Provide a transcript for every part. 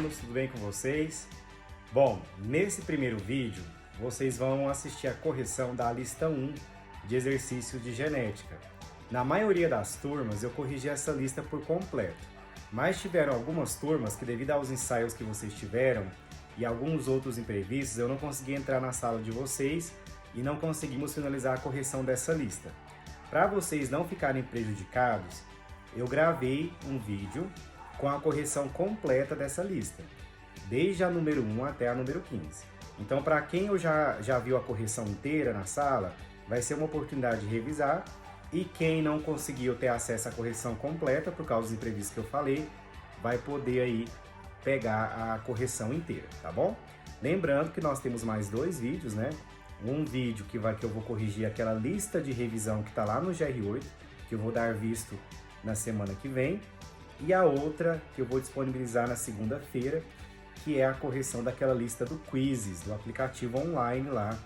alunos, tudo bem com vocês? Bom, nesse primeiro vídeo, vocês vão assistir a correção da lista 1 de exercícios de genética. Na maioria das turmas, eu corrigi essa lista por completo, mas tiveram algumas turmas que, devido aos ensaios que vocês tiveram e alguns outros imprevistos, eu não consegui entrar na sala de vocês e não conseguimos finalizar a correção dessa lista. Para vocês não ficarem prejudicados, eu gravei um vídeo com a correção completa dessa lista, desde a número 1 até a número 15. Então, para quem já viu a correção inteira na sala, vai ser uma oportunidade de revisar, e quem não conseguiu ter acesso à correção completa, por causa dos imprevistos que eu falei, vai poder aí pegar a correção inteira, tá bom? Lembrando que nós temos mais 2 vídeos, né? Um vídeo que eu vou corrigir aquela lista de revisão que está lá no GR8, que eu vou dar visto na semana que vem, e a outra que eu vou disponibilizar na segunda-feira, que é a correção daquela lista do Quizzes, do aplicativo online lá,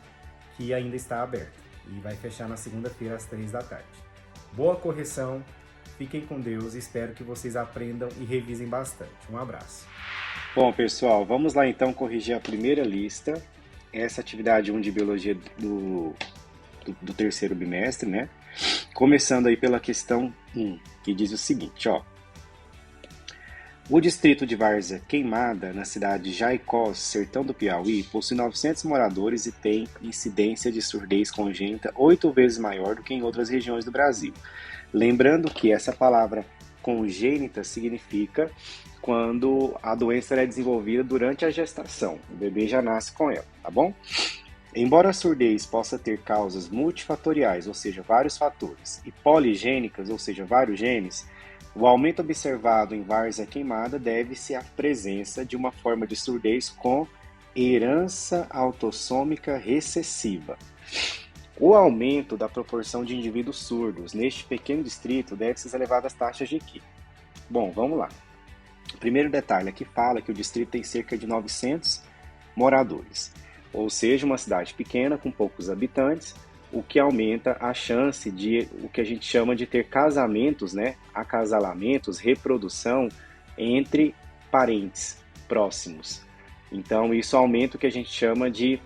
que ainda está aberto. E vai fechar na segunda-feira às 3 da tarde. Boa correção, fiquem com Deus, espero que vocês aprendam e revisem bastante. Um abraço. Bom, pessoal, vamos lá então corrigir a primeira lista, essa atividade 1 de Biologia do terceiro bimestre, né? Começando aí pela questão 1, que diz o seguinte, ó. O distrito de Várzea Queimada, na cidade de Jaicós, sertão do Piauí, possui 900 moradores e tem incidência de surdez congênita 8 vezes maior do que em outras regiões do Brasil. Lembrando que essa palavra congênita significa quando a doença é desenvolvida durante a gestação. O bebê já nasce com ela, tá bom? Embora a surdez possa ter causas multifatoriais, ou seja, vários fatores, e poligênicas, ou seja, vários genes, o aumento observado em Várzea Queimada deve-se à presença de uma forma de surdez com herança autossômica recessiva. O aumento da proporção de indivíduos surdos neste pequeno distrito deve-se às elevadas taxas de QI. Bom, vamos lá. O primeiro detalhe aqui fala que o distrito tem cerca de 900 moradores, ou seja, uma cidade pequena com poucos habitantes, o que aumenta a chance de o que a gente chama de ter casamentos, né? Acasalamentos, reprodução entre parentes próximos. Então, isso aumenta o que a gente chama de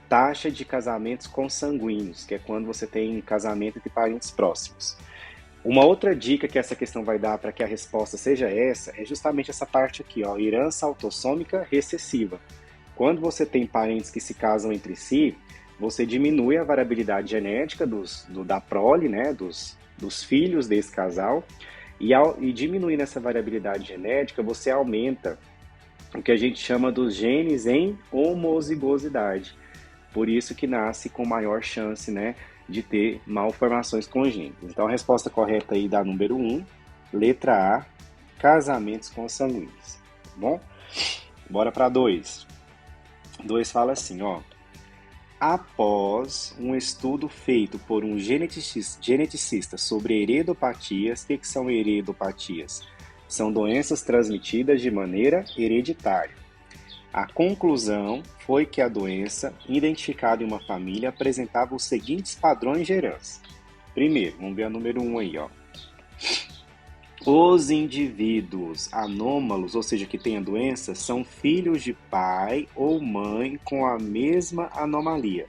taxa de casamentos consanguíneos, que é quando você tem casamento entre parentes próximos. Uma outra dica que essa questão vai dar para que a resposta seja essa é justamente essa parte aqui, ó, herança autossômica recessiva. Quando você tem parentes que se casam entre si, você diminui a variabilidade genética da prole, né, dos filhos desse casal, e diminuindo essa variabilidade genética, você aumenta o que a gente chama dos genes em homozigosidade. Por isso que nasce com maior chance, né, de ter malformações congênitas. Então a resposta correta aí da número 1, letra A, casamentos consanguíneos. Tá bom? Bora para 2. 2 fala assim, ó. Após um estudo feito por um geneticista sobre heredopatias, o que são heredopatias? São doenças transmitidas de maneira hereditária. A conclusão foi que a doença, identificada em uma família, apresentava os seguintes padrões de herança. Primeiro, vamos ver a número 1 aí, ó. Os indivíduos anômalos, ou seja, que têm a doença, são filhos de pai ou mãe com a mesma anomalia,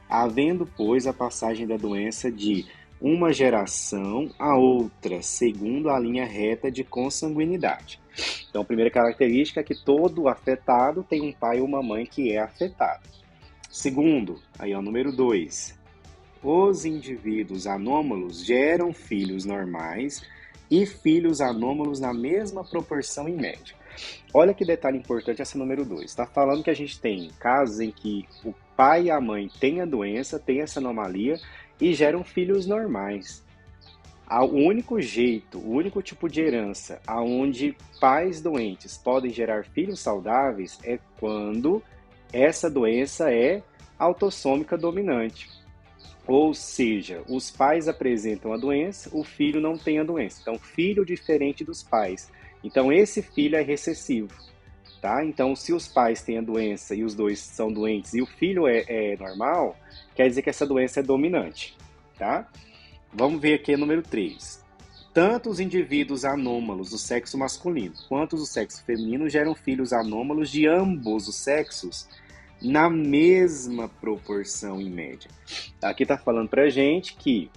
havendo, pois, a passagem da doença de uma geração a outra, segundo a linha reta de consanguinidade. Então, a primeira característica é que todo afetado tem um pai ou uma mãe que é afetado. Segundo, aí ó, número 2, os indivíduos anômalos geram filhos normais e filhos anômalos na mesma proporção em média. Olha que detalhe importante essa número 2. Está falando que a gente tem casos em que o pai e a mãe têm a doença, têm essa anomalia e geram filhos normais. O único jeito, o único tipo de herança onde pais doentes podem gerar filhos saudáveis é quando essa doença é autossômica dominante. Ou seja, os pais apresentam a doença, o filho não tem a doença. Então, filho diferente dos pais. Então, esse filho é recessivo, tá? Então, se os pais têm a doença e os dois são doentes e o filho é normal, quer dizer que essa doença é dominante, tá? Vamos ver aqui o número 3. Tanto os indivíduos anômalos do sexo masculino quanto os do sexo feminino geram filhos anômalos de ambos os sexos na mesma proporção em média. Aqui está falando para a gente que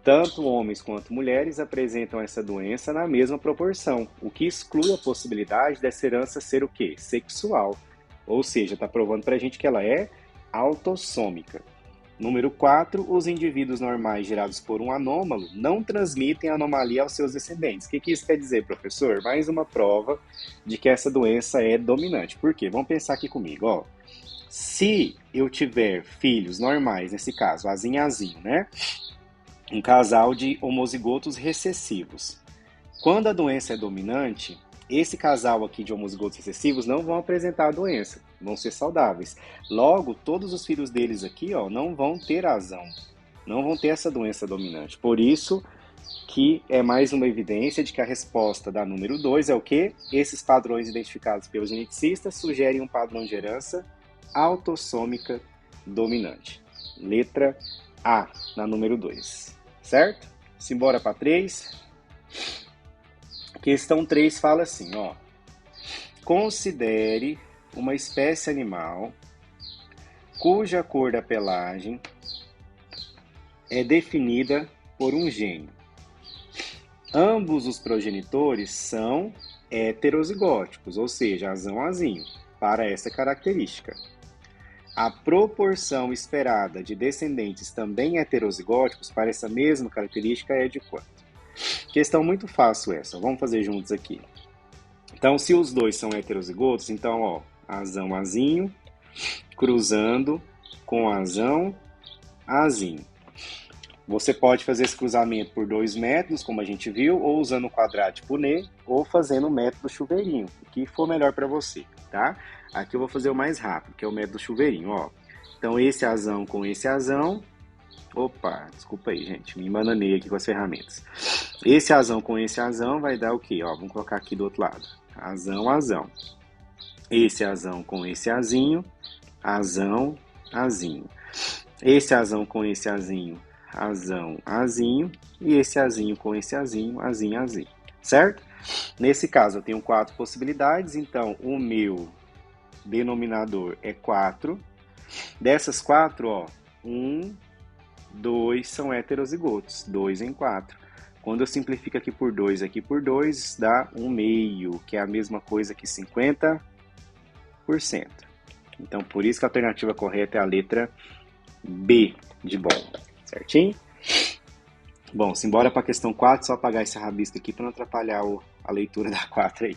tanto homens quanto mulheres apresentam essa doença na mesma proporção, o que exclui a possibilidade dessa herança ser o quê? Sexual. Ou seja, está provando para a gente que ela é autossômica. Número 4, os indivíduos normais gerados por um anômalo não transmitem a anomalia aos seus descendentes. O que isso quer dizer, professor? Mais uma prova de que essa doença é dominante. Por quê? Vamos pensar aqui comigo, ó. Se eu tiver filhos normais, nesse caso, azinho e azinho, né? Um casal de homozigotos recessivos. Quando a doença é dominante, esse casal aqui de homozigotos recessivos não vão apresentar a doença, vão ser saudáveis. Logo, todos os filhos deles aqui, ó, não vão ter azão, não vão ter essa doença dominante. Por isso que é mais uma evidência de que a resposta da número 2 é o quê? Esses padrões identificados pelos geneticistas sugerem um padrão de herança autossômica dominante. Letra A, na número 2. Certo? Simbora para 3. Questão 3 fala assim, ó. Considere uma espécie animal cuja cor da pelagem é definida por um gene. Ambos os progenitores são heterozigóticos, ou seja, azão-azinho, para essa característica. A proporção esperada de descendentes também heterozigóticos para essa mesma característica é de quanto? Questão muito fácil essa, vamos fazer juntos aqui. Então, se os dois são heterozigotos, então, ó, azão-azinho cruzando com azão-azinho. Você pode fazer esse cruzamento por 2 métodos, como a gente viu, ou usando o quadrado de Punnett, ou fazendo o método chuveirinho, o que for melhor para você, tá? Aqui eu vou fazer o mais rápido, que é o método chuveirinho, ó. Então, esse azão com esse azão... Opa, desculpa aí, gente, me embananei aqui com as ferramentas. Esse azão com esse azão vai dar o quê? Ó, vamos colocar aqui do outro lado. Azão, azão. Esse azão com esse azinho, azão, azinho. Esse azão com esse azinho, azão, azinho. E esse azinho com esse azinho, azinho, azinho. Certo? Nesse caso, eu tenho 4 possibilidades, então o meu denominador é 4. Dessas 4, ó, 1, 2 são heterozigotos, 2 em 4. Quando eu simplifico aqui por 2, dá 1/2, que é a mesma coisa que 50%. Então, por isso que a alternativa correta é a letra B de bom, certinho? Bom, simbora para a questão 4, só apagar esse rabisco aqui para não atrapalhar a leitura da 4 aí.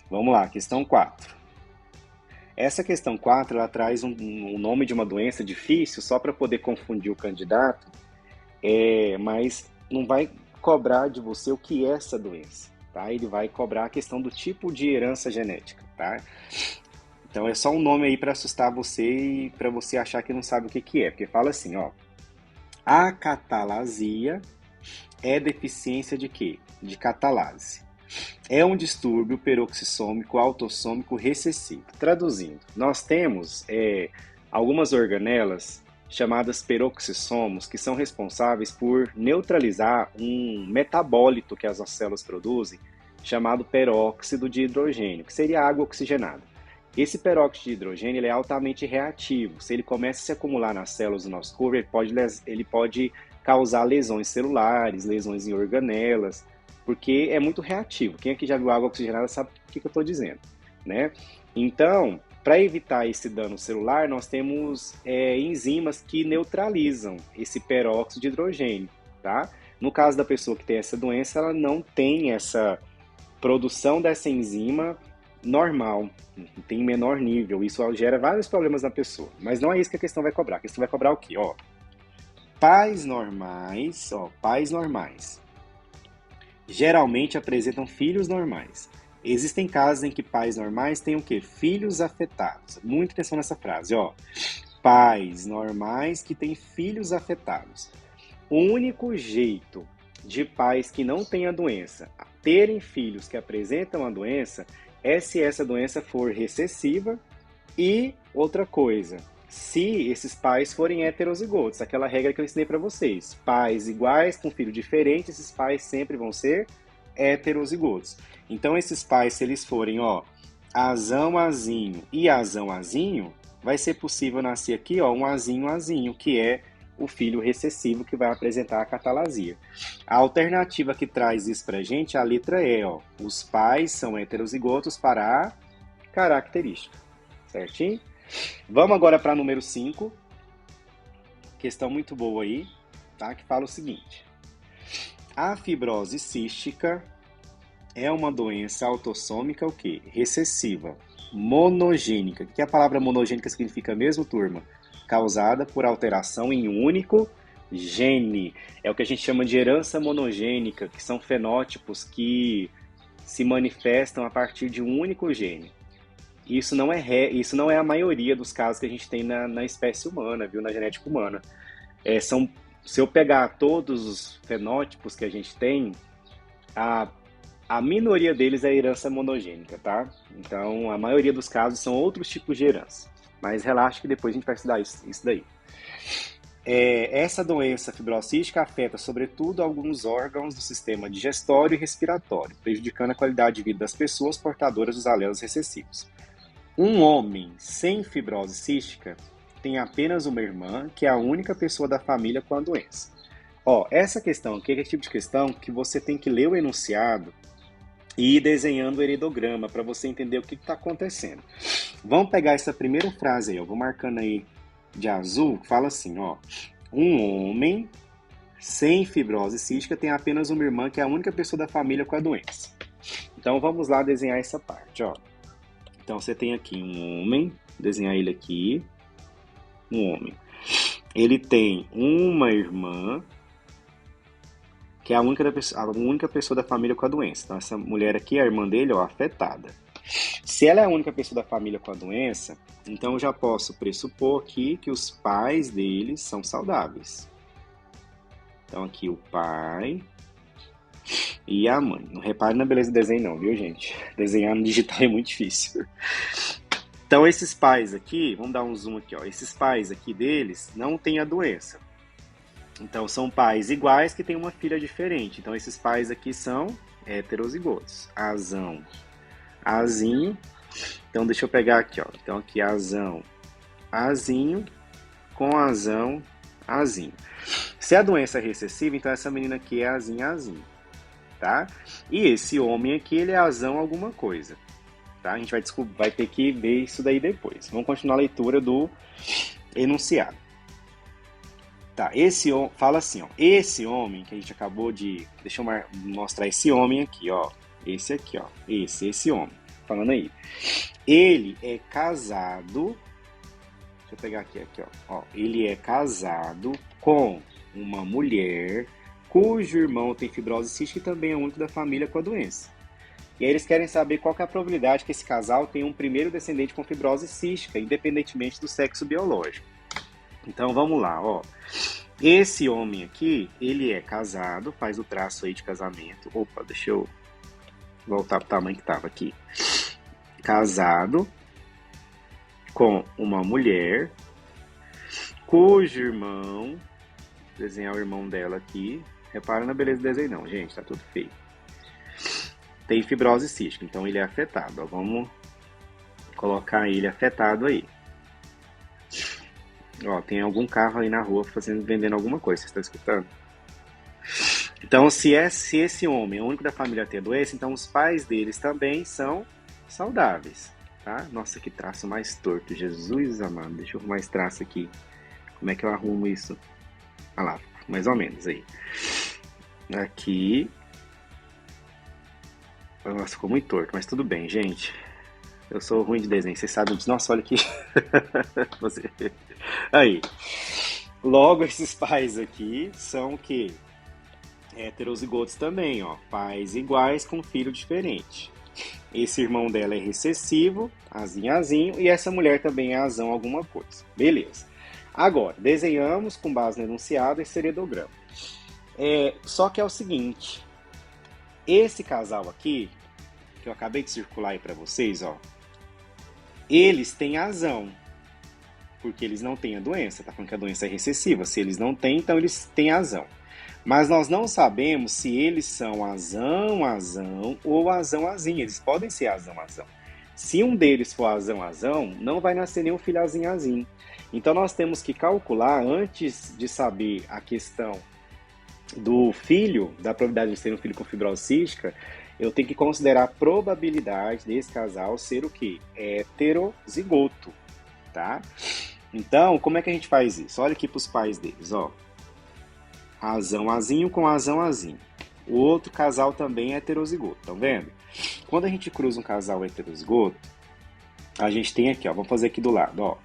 Vamos lá, questão 4. Essa questão 4, ela traz um nome de uma doença difícil, só para poder confundir o candidato, mas não vai cobrar de você o que é essa doença, tá? Ele vai cobrar a questão do tipo de herança genética, tá? Então é só um nome aí para assustar você e para você achar que não sabe o que é, porque fala assim, ó, acatalasia é deficiência de quê? De catalase. É um distúrbio peroxissômico autossômico recessivo. Traduzindo, nós temos algumas organelas chamadas peroxissomos que são responsáveis por neutralizar um metabólito que as nossas células produzem, chamado peróxido de hidrogênio, que seria água oxigenada. Esse peróxido de hidrogênio ele é altamente reativo. Se ele começa a se acumular nas células do nosso corpo, ele pode causar lesões celulares, lesões em organelas, porque é muito reativo. Quem aqui já viu água oxigenada sabe o que eu estou dizendo, né? Então, para evitar esse dano celular, nós temos enzimas que neutralizam esse peróxido de hidrogênio, tá? No caso da pessoa que tem essa doença, ela não tem essa produção dessa enzima normal, tem menor nível. Isso gera vários problemas na pessoa. Mas não é isso que a questão vai cobrar. A questão vai cobrar o quê? Ó, pais normais, geralmente apresentam filhos normais. Existem casos em que pais normais têm o quê? Filhos afetados. Muita atenção nessa frase, ó. Pais normais que têm filhos afetados. O único jeito de pais que não têm a doença terem filhos que apresentam a doença é se essa doença for recessiva e outra coisa, se esses pais forem heterozigotos, aquela regra que eu ensinei para vocês. Pais iguais com filho diferente, esses pais sempre vão ser heterozigotos. Então, esses pais, se eles forem, ó, azão, azinho e azão, azinho, vai ser possível nascer aqui, ó, um azinho, azinho, que é o filho recessivo que vai apresentar a catalasia. A alternativa que traz isso pra gente é a letra E, ó. Os pais são heterozigotos para a característica. Certinho? Vamos agora para número 5. Questão muito boa aí, tá? Que fala o seguinte. A fibrose cística é uma doença autossômica o quê? Recessiva, monogênica. O que a palavra monogênica significa mesmo, turma? Causada por alteração em um único gene. É o que a gente chama de herança monogênica, que são fenótipos que se manifestam a partir de um único gene. Isso não é a maioria dos casos que a gente tem na espécie humana, viu? Na genética humana. Se eu pegar todos os fenótipos que a gente tem, a minoria deles é herança monogênica, tá? Então, a maioria dos casos são outros tipos de herança. Mas relaxa que depois a gente vai estudar isso daí. Essa doença fibrocística afeta, sobretudo, alguns órgãos do sistema digestório e respiratório, prejudicando a qualidade de vida das pessoas portadoras dos alelos recessivos. Um homem sem fibrose cística tem apenas uma irmã, que é a única pessoa da família com a doença. Ó, essa questão aqui é o tipo de questão que você tem que ler o enunciado e ir desenhando o heredograma para você entender o que está acontecendo. Vamos pegar essa primeira frase aí, eu vou marcando aí de azul, que fala assim, ó. Um homem sem fibrose cística tem apenas uma irmã, que é a única pessoa da família com a doença. Então vamos lá desenhar essa parte, ó. Então, você tem aqui um homem, desenhar ele aqui, um homem. Ele tem uma irmã, que é a única pessoa da família com a doença. Então, essa mulher aqui, a irmã dele, ó, afetada. Se ela é a única pessoa da família com a doença, então eu já posso pressupor aqui que os pais deles são saudáveis. Então, aqui o pai e a mãe. Não repare na beleza do desenho não, viu, gente? Desenhar no digital é muito difícil. Então, esses pais aqui, vamos dar um zoom aqui, ó. Esses pais aqui deles não têm a doença. Então, são pais iguais que têm uma filha diferente. Então, esses pais aqui são heterozigotos. Azão, azinho. Então, deixa eu pegar aqui, ó. Então, aqui azão, azinho, com azão, azinho. Se a doença é recessiva, então essa menina aqui é azinho, azinho. Tá? E esse homem aqui, ele é azão alguma coisa. Tá? A gente vai ter que ver isso daí depois. Vamos continuar a leitura do enunciado. Tá, fala assim, ó. Esse homem que a gente acabou de... Deixa eu mostrar esse homem aqui, ó. Esse aqui, ó. Esse homem. Falando aí. Ele é casado... Deixa eu pegar aqui, ó. Ele é casado com uma mulher cujo irmão tem fibrose cística e também é o único da família com a doença. E aí eles querem saber qual que é a probabilidade que esse casal tenha um primeiro descendente com fibrose cística, independentemente do sexo biológico. Então vamos lá, ó. Esse homem aqui, ele é casado, faz o traço aí de casamento. Opa, deixa eu voltar pro tamanho que tava aqui. Casado com uma mulher cujo irmão, desenhar o irmão dela aqui. Repara na beleza do desenho não, gente, tá tudo feio. Tem fibrose cística, então ele é afetado. Ó, vamos colocar ele afetado aí. Ó, tem algum carro aí na rua vendendo alguma coisa, vocês estão escutando? Então, se esse homem é o único da família a ter doença, então os pais deles também são saudáveis, tá? Nossa, que traço mais torto, Jesus amado. Deixa eu arrumar esse traço aqui. Como é que eu arrumo isso? Ah lá, mais ou menos aí. Aqui. Nossa, ficou muito torto, mas tudo bem, gente. Eu sou ruim de desenho, vocês sabem disso. Nossa, olha aqui. Você... Aí. Logo, esses pais aqui são o quê? Heterozigotos também, ó. Pais iguais com filho diferente. Esse irmão dela é recessivo, azinho, azinho, e essa mulher também é azão alguma coisa. Beleza. Agora, desenhamos com base no enunciado esse heredograma. Só que é o seguinte, esse casal aqui, que eu acabei de circular aí para vocês, ó, eles têm azão, porque eles não têm a doença. Tá falando que a doença é recessiva. Se eles não têm, então eles têm azão. Mas nós não sabemos se eles são azão ou azão-azinho. Eles podem ser azão-azão. Se um deles for azão-azão, não vai nascer nenhum filho azinho. Então nós temos que calcular, antes de saber a questão do filho, da probabilidade de ser um filho com fibrose cística, eu tenho que considerar a probabilidade desse casal ser o quê? Heterozigoto, tá? Então, como é que a gente faz isso? Olha aqui para os pais deles, ó. Azão-azinho com azão-azinho. O outro casal também é heterozigoto, estão vendo? Quando a gente cruza um casal heterozigoto, a gente tem aqui, ó, vamos fazer aqui do lado, ó.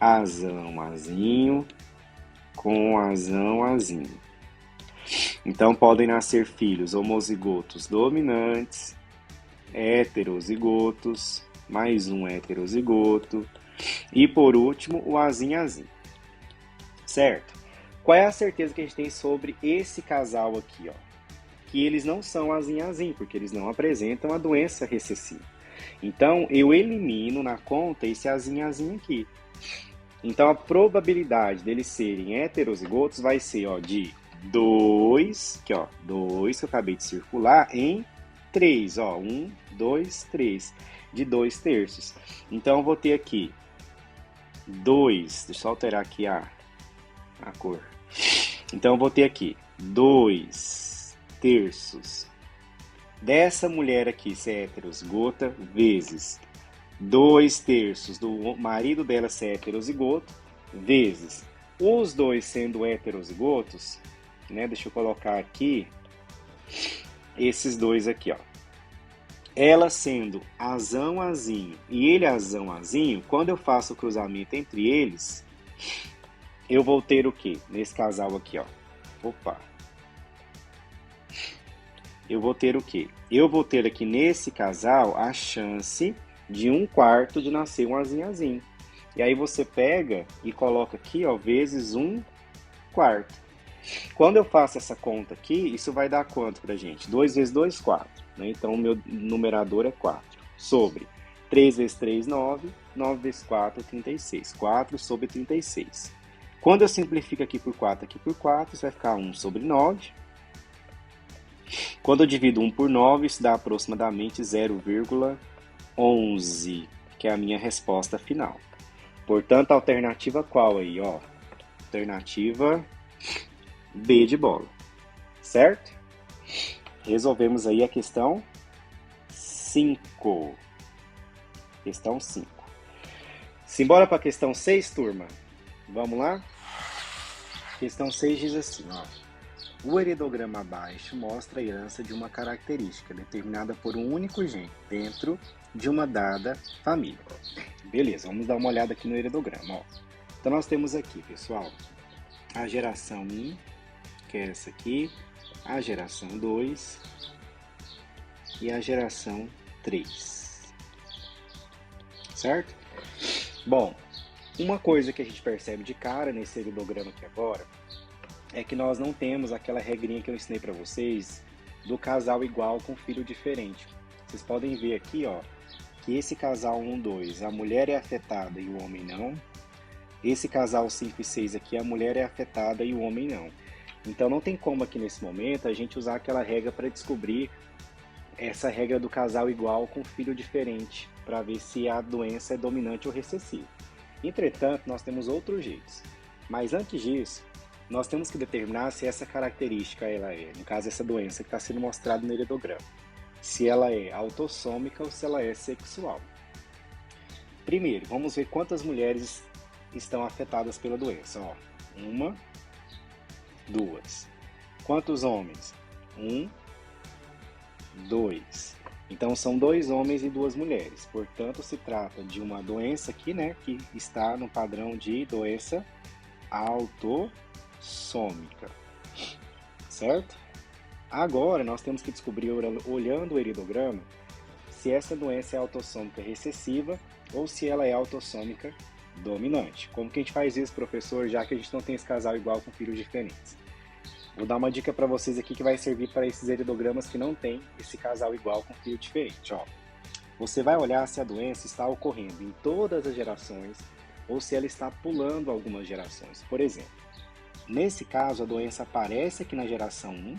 Azão-azinho com azão-azinho. Então, podem nascer filhos homozigotos dominantes, heterozigotos, mais um heterozigoto, e por último, o azinho-azinho. Certo? Qual é a certeza que a gente tem sobre esse casal aqui, ó? Que eles não são azinho-azinho, porque eles não apresentam a doença recessiva. Então, eu elimino na conta esse azinho-azinho aqui. Então, a probabilidade deles serem heterozigotos vai ser, ó, de 2, aqui, ó, 2 que eu acabei de circular, em 3, ó, 1, 2, 3, de 2 terços. Então, eu vou ter aqui 2, deixa eu alterar aqui a cor. Então, eu vou ter aqui 2 terços dessa mulher aqui ser heterozigota, vezes 2 terços do marido dela ser heterozigoto, vezes os dois sendo heterozigotos, né? Deixa eu colocar aqui esses dois aqui, ó. Ela sendo azão-azinho e ele azão-azinho, quando eu faço o cruzamento entre eles, eu vou ter o quê? Nesse casal aqui, ó. Opa! Eu vou ter o quê? Eu vou ter aqui nesse casal a chance de 1/4 de nascer um azinho-azinho. E aí você pega e coloca aqui, ó, vezes 1/4. Quando eu faço essa conta aqui, isso vai dar quanto pra gente? 2 vezes 2, 4. Né? Então, o meu numerador é 4. Sobre 3 vezes 3, 9. 9 vezes 4, 36. 4 sobre 36. Quando eu simplifico aqui por 4, isso vai ficar 1 sobre 9. Quando eu divido 1 por 9, isso dá aproximadamente 0,11, que é a minha resposta final. Portanto, a alternativa qual aí, ó? Alternativa B de bola, certo? Resolvemos aí a questão 5. Questão 5. Simbora para a questão 6, turma? Vamos lá? Questão 6 diz assim, ó. O heredograma abaixo mostra a herança de uma característica determinada por um único gene dentro de uma dada família. Beleza, vamos dar uma olhada aqui no heredograma, ó. Então nós temos aqui, pessoal, a geração 1, que é essa aqui, a geração 2 e a geração 3. Certo? Bom, uma coisa que a gente percebe de cara nesse heredograma aqui agora é que nós não temos aquela regrinha que eu ensinei para vocês do casal igual com filho diferente. Vocês podem ver aqui, ó, que esse casal 1, 2, a mulher é afetada e o homem não. Esse casal 5 e 6 aqui, a mulher é afetada e o homem não. Então não tem como aqui nesse momento a gente usar aquela regra para descobrir essa regra do casal igual com filho diferente, para ver se a doença é dominante ou recessiva. Entretanto, nós temos outros jeitos. Mas antes disso, nós temos que determinar se essa característica ela é, no caso essa doença que está sendo mostrada no heredograma, se ela é autossômica ou se ela é sexual. Primeiro, vamos ver quantas mulheres estão afetadas pela doença. Ó, 1, 2. Quantos homens? 1, 2. Então são 2 homens e 2 mulheres. Portanto, se trata de uma doença aqui, né, que está no padrão de doença autossômica, certo? Agora nós temos que descobrir, olhando o heredograma, se essa doença é autossômica recessiva ou se ela é autossômica dominante. Como que a gente faz isso, professor, já que a gente não tem esse casal igual com filhos diferentes? Vou dar uma dica para vocês aqui que vai servir para esses heredogramas que não tem esse casal igual com filho diferente. Ó, você vai olhar se a doença está ocorrendo em todas as gerações ou se ela está pulando algumas gerações. Por exemplo, nesse caso, a doença aparece aqui na geração 1,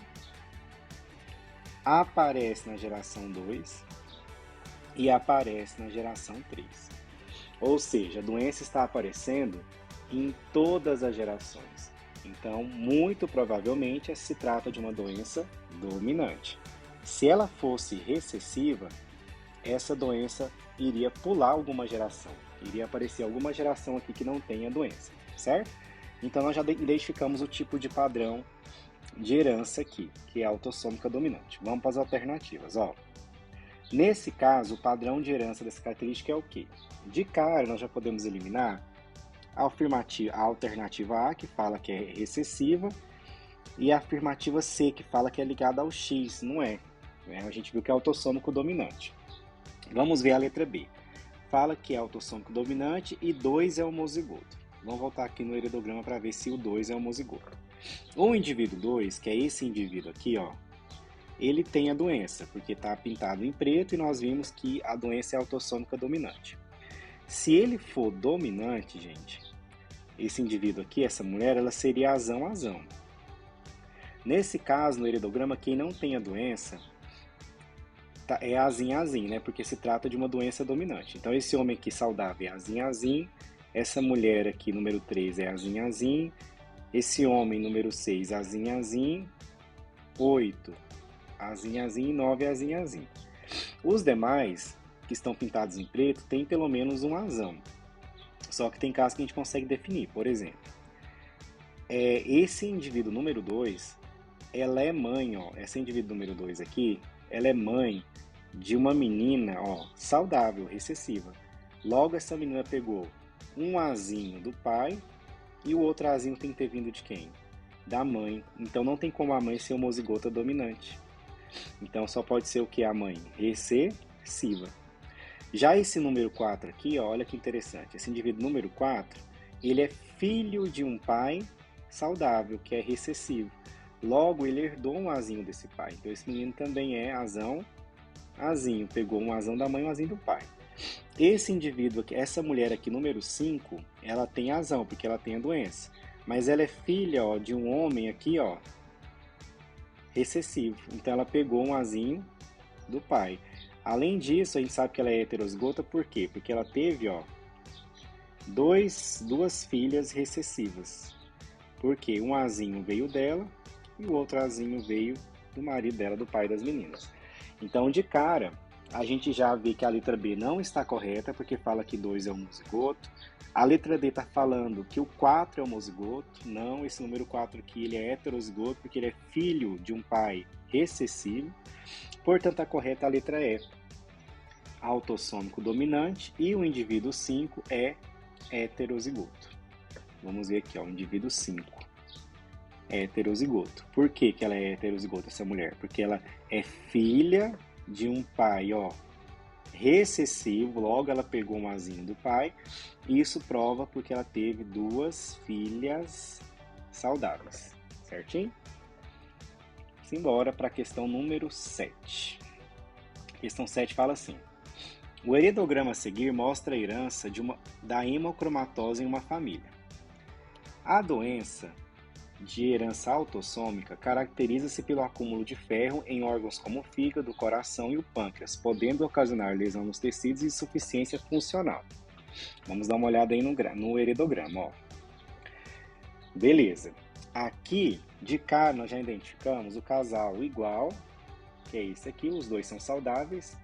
aparece na geração 2 e aparece na geração 3. Ou seja, a doença está aparecendo em todas as gerações. Então, muito provavelmente, se trata de uma doença dominante. Se ela fosse recessiva, essa doença iria pular alguma geração. Iria aparecer alguma geração aqui que não tenha doença, certo? Então, nós já identificamos o tipo de padrão de herança aqui, que é a autossômica dominante. Vamos para as alternativas, ó. Nesse caso, o padrão de herança dessa característica é o quê? De cara, nós já podemos eliminar a alternativa A, que fala que é recessiva, e a afirmativa C, que fala que é ligada ao X, não é. A gente viu que é autossômico dominante. Vamos ver a letra B. Fala que é autossômico dominante e 2 é homozigoto. Vamos voltar aqui no heredograma para ver se o 2 é homozigoto. O indivíduo 2, que é esse indivíduo aqui, ó, ele tem a doença, porque está pintado em preto e nós vimos que a doença é autossômica dominante. Se ele for dominante, gente, esse indivíduo aqui, essa mulher, ela seria azão. Nesse caso, no heredograma, quem não tem a doença é azim, né? Porque se trata de uma doença dominante. Então, esse homem aqui saudável é azim. Essa mulher aqui, número 3, é azim. Esse homem, número 6, azim. 8, azim. 9, azim. Os demais, que estão pintados em preto, tem pelo menos um azão. Só que tem casos que a gente consegue definir. Por exemplo, esse indivíduo número 2, ela é mãe, ó. Essa indivíduo número 2 aqui, ela é mãe de uma menina, ó, saudável, recessiva. Logo, essa menina pegou um azinho do pai e o outro azinho tem que ter vindo de quem? Da mãe. Então, não tem como a mãe ser homozigota dominante. Então, só pode ser o que? A mãe? Recessiva. Já esse número 4 aqui, ó, olha que interessante. Esse indivíduo número 4, ele é filho de um pai saudável, que é recessivo. Logo, ele herdou um azinho desse pai. Então, esse menino também é azinho. Pegou um azão da mãe e um azinho do pai. Esse indivíduo aqui, essa mulher aqui, número 5, ela tem azão, porque ela tem a doença. Mas ela é filha, ó, de um homem aqui, ó, recessivo. Então, ela pegou um azinho do pai. Além disso, a gente sabe que ela é heterozigota, por quê? Porque ela teve, ó, duas filhas recessivas. Porque um azinho veio dela e o outro azinho veio do marido dela, do pai das meninas. Então, de cara, a gente já vê que a letra B não está correta, porque fala que 2 é homozigoto. A letra D está falando que o 4 é homozigoto. Não, esse número 4 aqui, ele é heterozigoto, porque ele é filho de um pai recessivo. Portanto, a correta é a letra E, autossômico dominante, e o indivíduo 5 é heterozigoto. Vamos ver aqui, ó, o indivíduo 5 é heterozigoto. Por que ela é heterozigota, essa mulher? Porque ela é filha de um pai, ó, recessivo, logo ela pegou um azinho do pai. Isso prova porque ela teve 2 filhas saudáveis, certinho? Simbora para a questão número 7. Questão 7 fala assim: o heredograma a seguir mostra a herança da hemocromatose em uma família. A doença de herança autossômica caracteriza-se pelo acúmulo de ferro em órgãos como o fígado, o coração e o pâncreas, podendo ocasionar lesão nos tecidos e insuficiência funcional. Vamos dar uma olhada aí no heredograma, ó. Beleza. Aqui, de cara, nós já identificamos o casal igual, que é esse aqui, os dois são saudáveis,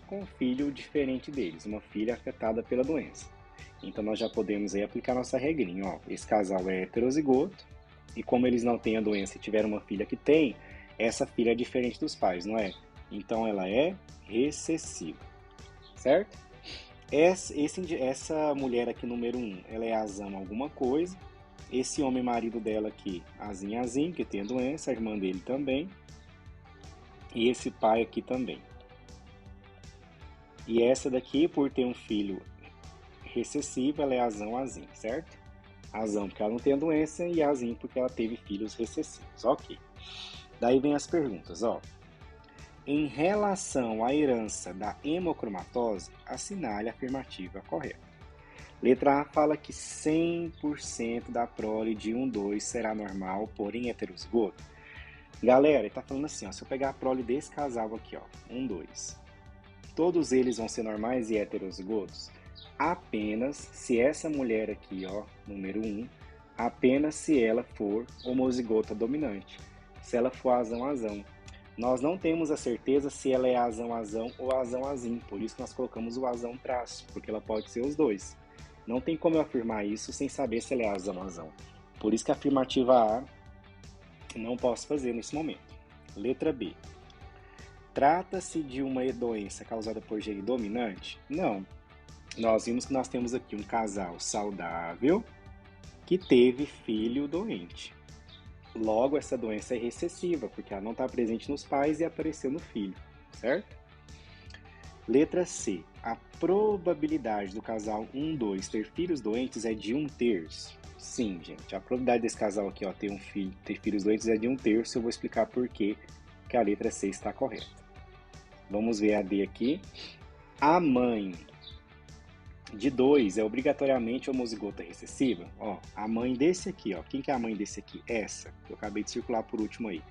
com um filho diferente deles, uma filha afetada pela doença. Então, nós já podemos aí aplicar nossa regrinha, ó. Esse casal é heterozigoto, e como eles não têm a doença e tiveram uma filha que tem, essa filha é diferente dos pais, não é? Então, ela é recessiva, certo? Essa mulher aqui, número 1, ela é azão alguma coisa. Esse homem marido dela aqui, azim, que tem a doença, a irmã dele também. E esse pai aqui também. E essa daqui, por ter um filho recessivo, ela é azim, certo? Azão porque ela não tem a doença e azim porque ela teve filhos recessivos. Ok. Daí vem as perguntas, ó. Em relação à herança da hemocromatose, assinale a afirmativa correta. Letra A fala que 100% da prole de 1,2 será normal, porém heterozigoto. Galera, ele tá falando assim, ó, se eu pegar a prole desse casal aqui, ó, 1,2, todos eles vão ser normais e heterozigotos? Apenas se essa mulher aqui, ó, número 1, apenas se ela for homozigota dominante, se ela for azão-azão. Nós não temos a certeza se ela é azão-azão ou azão-azim, por isso que nós colocamos o azão traço, porque ela pode ser os dois. Não tem como eu afirmar isso sem saber se ela é azão-azão. Por isso que a afirmativa A não posso fazer nesse momento. Letra B. Trata-se de uma doença causada por gene dominante? Não. Nós vimos que nós temos aqui um casal saudável que teve filho doente. Logo, essa doença é recessiva, porque ela não está presente nos pais e apareceu no filho, certo? Letra C. A probabilidade do casal 1-2 ter filhos doentes é de 1/3. Sim, gente. A probabilidade desse casal aqui, ó, ter filhos doentes é de 1/3. Eu vou explicar por que a letra C está correta. Vamos ver a D aqui. A mãe de 2 é obrigatoriamente homozigota recessiva? Ó, a mãe desse aqui, ó. Quem que é a mãe desse aqui? Essa, que eu acabei de circular por último aí.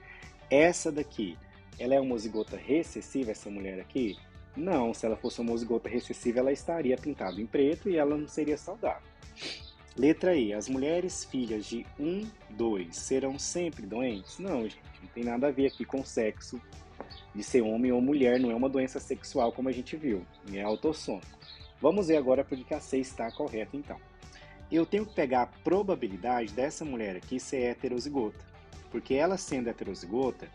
Essa daqui, ela é homozigota recessiva, essa mulher aqui? Não, se ela fosse homozigota recessiva, ela estaria pintada em preto e ela não seria saudável. Letra E. As mulheres filhas de 1-2 serão sempre doentes? Não, gente. Não tem nada a ver aqui com o sexo de ser homem ou mulher. Não é uma doença sexual como a gente viu. É autossômico. Vamos ver agora por que a C está correta, então. Eu tenho que pegar a probabilidade dessa mulher aqui ser heterozigota. Porque ela sendo heterozigota,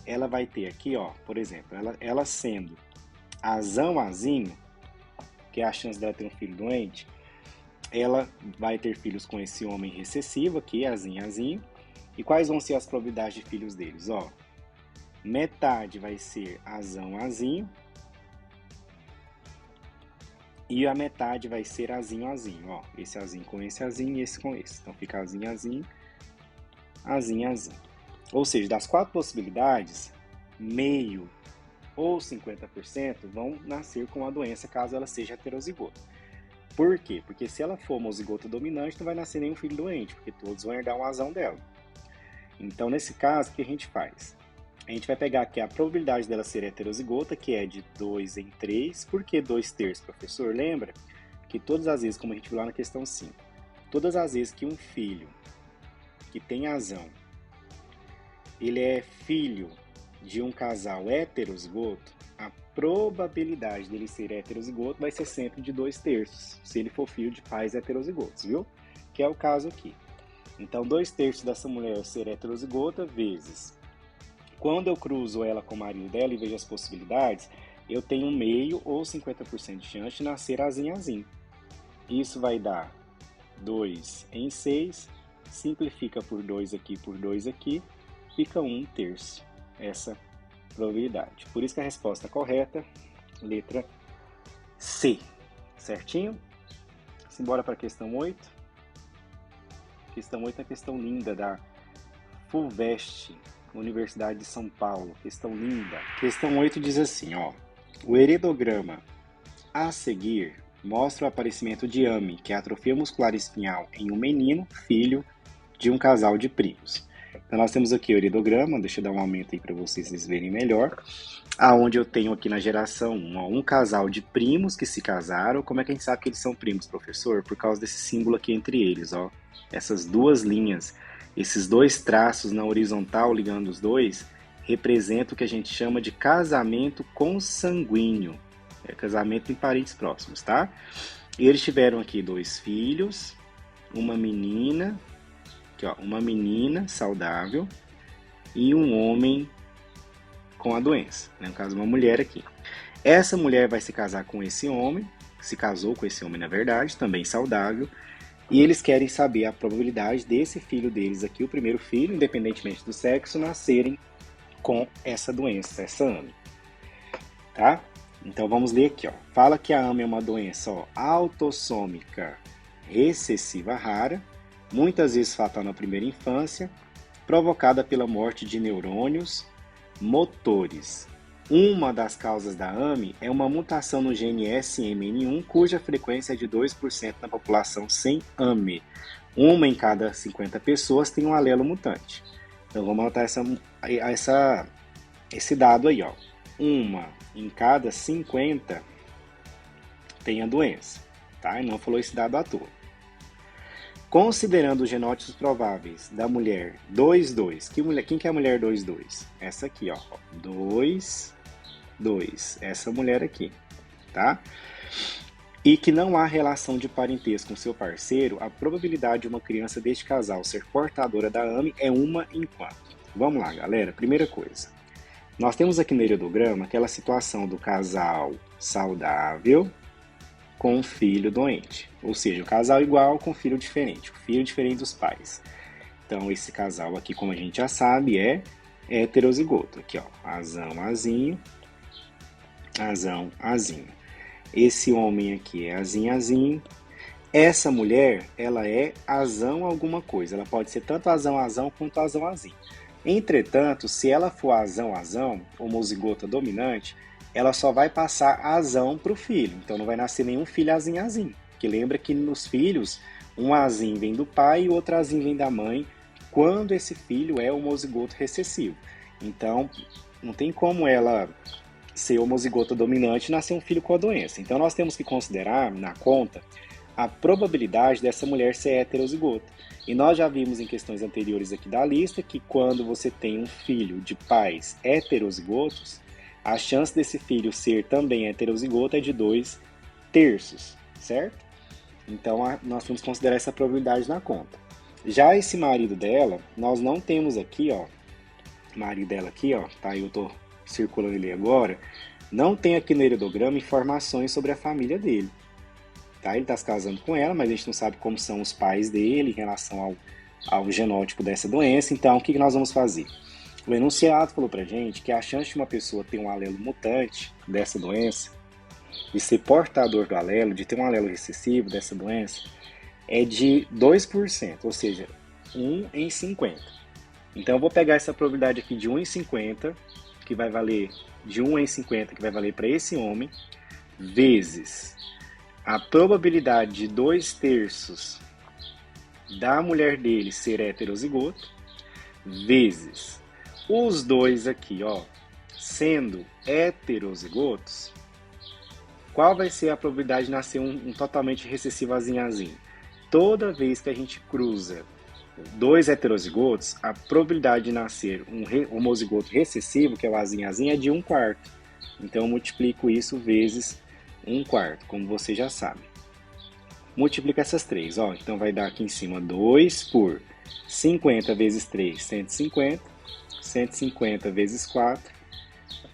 ela vai ter aqui, ó, por exemplo, ela sendo azão-azinho, que é a chance dela ter um filho doente, ela vai ter filhos com esse homem recessivo aqui, azinho-azinho. E quais vão ser as probabilidades de filhos deles? Ó, metade vai ser azão-azinho e a metade vai ser azinho-azinho. Ó, esse azinho com esse azinho e esse com esse. Então fica azinho-azinho, azinho-azinho. Ou seja, das 4 possibilidades, meio ou 50% vão nascer com a doença caso ela seja heterozigota. Por quê? Porque se ela for homozigota dominante, não vai nascer nenhum filho doente, porque todos vão herdar um azão dela. Então, nesse caso, o que a gente faz? A gente vai pegar aqui a probabilidade dela ser heterozigota, que é de 2/3. Por que 2/3, professor? Lembra que todas as vezes, como a gente viu lá na questão 5, todas as vezes que um filho que tem azão, ele é filho de um casal heterozigoto, a probabilidade dele ser heterozigoto vai ser sempre de 2/3, se ele for filho de pais heterozigotos, viu? Que é o caso aqui. Então, 2/3 dessa mulher ser heterozigota vezes. Quando eu cruzo ela com o marido dela e vejo as possibilidades, eu tenho meio ou 50% de chance de nascer azinho-azinho. Isso vai dar 2 em 6, simplifica por 2 aqui, fica 1/3. Essa probabilidade. Por isso que a resposta correta, letra C. Certinho? Simbora para a questão 8. Questão 8 é a questão linda da FUVEST, Universidade de São Paulo. Questão linda. Questão 8 diz assim, ó. O heredograma a seguir mostra o aparecimento de AME, que é a atrofia muscular espinhal, em um menino, filho de um casal de primos. Então, nós temos aqui o heredograma, deixa eu dar um aumento aí para vocês verem melhor, aonde eu tenho aqui na geração 1, um casal de primos que se casaram. Como é que a gente sabe que eles são primos, professor? Por causa desse símbolo aqui entre eles, ó. Essas duas linhas, esses dois traços na horizontal ligando os dois, representam o que a gente chama de casamento consanguíneo. É casamento em parentes próximos, tá? E eles tiveram aqui 2 filhos, uma menina, aqui, ó, uma menina saudável e um homem com a doença, né? No caso, uma mulher aqui. Essa mulher vai se casar com esse homem, se casou com esse homem, na verdade, também saudável, e eles querem saber a probabilidade desse filho deles aqui, o primeiro filho, independentemente do sexo, nascerem com essa doença, essa AME, tá? Então vamos ler aqui, ó. Fala que a AME é uma doença, ó, autossômica recessiva rara, muitas vezes fatal na primeira infância, provocada pela morte de neurônios motores Uma das causas da AME é uma mutação no gene SMN1, cuja frequência é de 2% na população sem AME. Uma em cada 50 pessoas tem um alelo mutante. Então vamos anotar esse dado aí, ó. Uma em cada 50 tem a doença, tá? E não falou esse dado à toa. Considerando os genótipos prováveis da mulher 22, quem que é a mulher 22? Essa aqui, ó, 2, essa mulher aqui, tá? E que não há relação de parentesco com seu parceiro, a probabilidade de uma criança deste casal ser portadora da AME é 1 em quanto? Vamos lá, galera. Primeira coisa, nós temos aqui no heredograma aquela situação do casal saudável com um filho doente, ou seja, o casal igual com filho diferente, o filho diferente dos pais. Então, esse casal aqui, como a gente já sabe, é heterozigoto. Aqui, ó, azão, azinho, azão, azinho. Esse homem aqui é azinho, azinho. Essa mulher, ela é azão alguma coisa. Ela pode ser tanto azão, azão, quanto azão, azinho. Entretanto, se ela for azão, azão, homozigota dominante, ela só vai passar azão para o filho. Então não vai nascer nenhum filho azinho, azinho. Porque lembra que nos filhos, um azinho vem do pai e outro azinho vem da mãe, quando esse filho é homozigoto recessivo. Então, não tem como ela ser homozigota dominante e nascer um filho com a doença. Então nós temos que considerar, na conta, a probabilidade dessa mulher ser heterozigota. E nós já vimos em questões anteriores aqui da lista que quando você tem um filho de pais heterozigotos, a chance desse filho ser também heterozigoto é de 2/3, certo? Então nós vamos considerar essa probabilidade na conta. Já esse marido dela, nós não temos aqui, ó, marido dela aqui, ó, tá? Eu tô circulando ele agora, não tem aqui no heredograma informações sobre a família dele. Tá? Ele está se casando com ela, mas a gente não sabe como são os pais dele em relação ao genótipo dessa doença. Então, o que nós vamos fazer? O enunciado falou pra gente que a chance de uma pessoa ter um alelo mutante dessa doença, de ser portador do alelo, de ter um alelo recessivo dessa doença, é de 2%, ou seja, 1 em 50. Então, eu vou pegar essa probabilidade aqui de 1 em 50, que vai valer de 1 em 50, que vai valer para esse homem, vezes a probabilidade de 2/3 da mulher dele ser heterozigoto, vezes os dois aqui, ó, sendo heterozigotos, qual vai ser a probabilidade de nascer um totalmente recessivo azinho? Toda vez que a gente cruza dois heterozigotos, a probabilidade de nascer um homozigoto recessivo, que é o azinho, é de 1/4. Então eu multiplico isso vezes 1/4, como você já sabe. Multiplica essas três, ó. Então vai dar aqui em cima 2 por 50 vezes 3, 150. 150 vezes 4,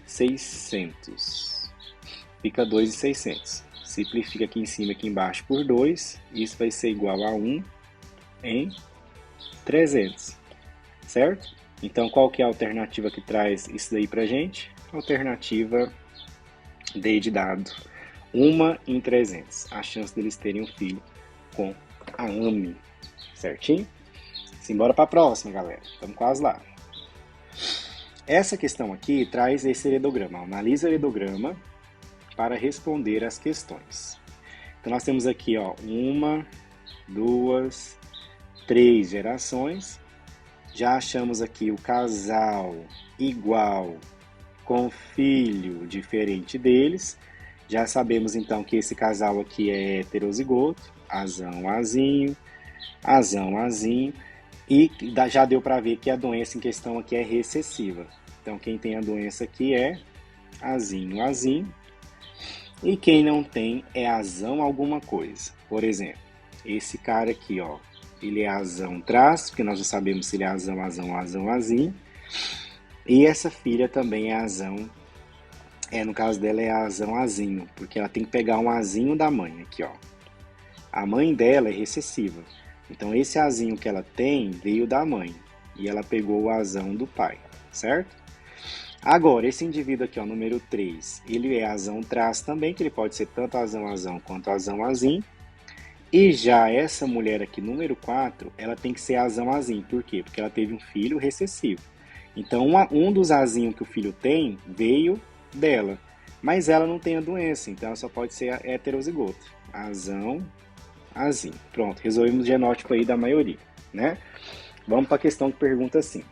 600. Fica 2.600. Simplifica aqui em cima e aqui embaixo por 2. Isso vai ser igual a 1 em 300. Certo? Então qual que é a alternativa que traz isso daí pra gente? Alternativa D de dado. 1 em 300, a chance deles terem um filho com a AME, certinho? Simbora para a próxima, galera, estamos quase lá. Essa questão aqui traz esse heredograma, analisa o heredograma para responder as questões. Então nós temos aqui, ó, 1, 2, 3 gerações, já achamos aqui o casal igual com filho diferente deles. Já sabemos, então, que esse casal aqui é heterozigoto, azão, azinho, azão, azinho, e já deu para ver que a doença em questão aqui é recessiva. Então, quem tem a doença aqui é azinho, azinho, e quem não tem é azão alguma coisa. Por exemplo, esse cara aqui, ó, ele é azão traço, porque nós já sabemos se ele é azão, azão, azão, azinho, e essa filha também é azão. No caso dela é azão azinho, porque ela tem que pegar um azinho da mãe aqui, ó. A mãe dela é recessiva. Então esse azinho que ela tem veio da mãe e ela pegou o azão do pai, certo? Agora, esse indivíduo aqui, ó, número 3, ele é azão traço também, que ele pode ser tanto azão azão quanto azão azinho. E já essa mulher aqui, número 4, ela tem que ser azão azinho. Por quê? Porque ela teve um filho recessivo. Então um dos azinhos que o filho tem veio dela. Mas ela não tem a doença, então ela só pode ser heterozigoto. Azão, azim. Pronto, resolvemos o genótipo aí da maioria, né? Vamos para a questão que pergunta assim.